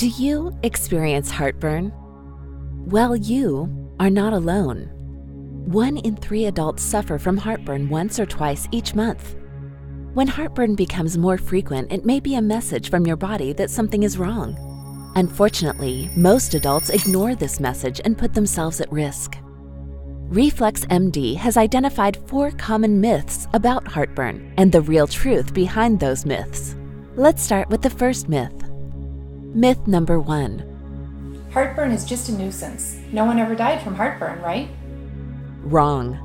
Do you experience heartburn? Well, you are not alone. 1 in 3 adults suffer from heartburn once or twice each month. When heartburn becomes more frequent, it may be a message from your body that something is wrong. Unfortunately, most adults ignore this message and put themselves at risk. ReFluxMD has identified 4 common myths about heartburn and the real truth behind those myths. Let's start with the first myth. Myth number 1. Heartburn is just a nuisance. No one ever died from heartburn, right? Wrong.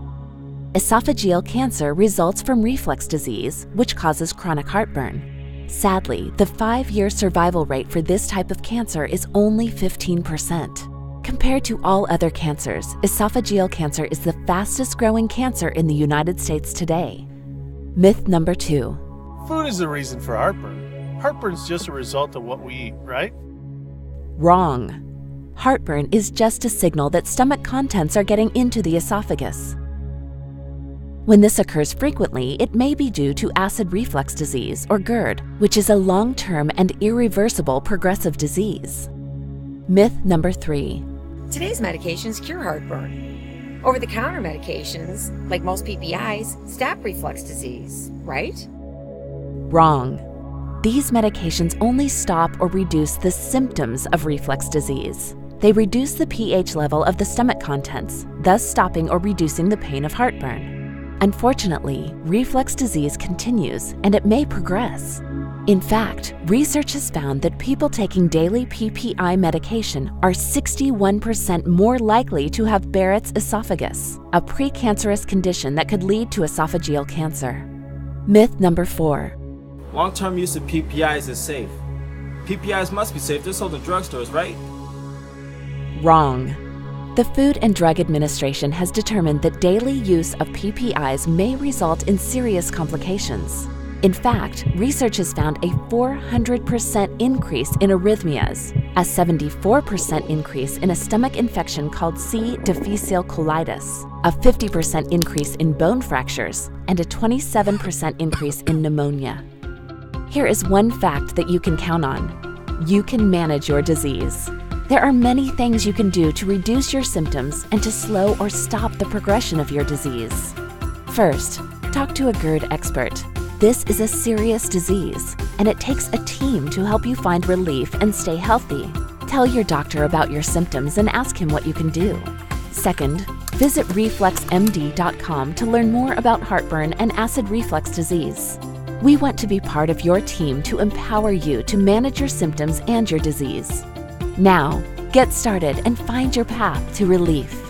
Esophageal cancer results from reflux disease, which causes chronic heartburn. Sadly, the 5-year survival rate for this type of cancer is only 15%. Compared to all other cancers, esophageal cancer is the fastest growing cancer in the United States today. Myth number 2. Food is the reason for heartburn. Heartburn is just a result of what we eat, right? Wrong. Heartburn is just a signal that stomach contents are getting into the esophagus. When this occurs frequently, it may be due to acid reflux disease, or GERD, which is a long-term and irreversible progressive disease. Myth number 3. Today's medications cure heartburn. Over-the-counter medications, like most PPIs, stop reflux disease, right? Wrong. These medications only stop or reduce the symptoms of reflux disease. They reduce the pH level of the stomach contents, thus stopping or reducing the pain of heartburn. Unfortunately, reflux disease continues and it may progress. In fact, research has found that people taking daily PPI medication are 61% more likely to have Barrett's esophagus, a precancerous condition that could lead to esophageal cancer. Myth number 4. Long-term use of PPIs is safe. PPIs must be safe. They're sold in drugstores, right? Wrong. The Food and Drug Administration has determined that daily use of PPIs may result in serious complications. In fact, research has found a 400% increase in arrhythmias, a 74% increase in a stomach infection called C. difficile colitis, a 50% increase in bone fractures, and a 27% increase in pneumonia. Here is one fact that you can count on. You can manage your disease. There are many things you can do to reduce your symptoms and to slow or stop the progression of your disease. First, talk to a GERD expert. This is a serious disease, and it takes a team to help you find relief and stay healthy. Tell your doctor about your symptoms and ask him what you can do. Second, visit ReFluxMD.com to learn more about heartburn and acid reflux disease. We want to be part of your team to empower you to manage your symptoms and your disease. Now, get started and find your path to relief.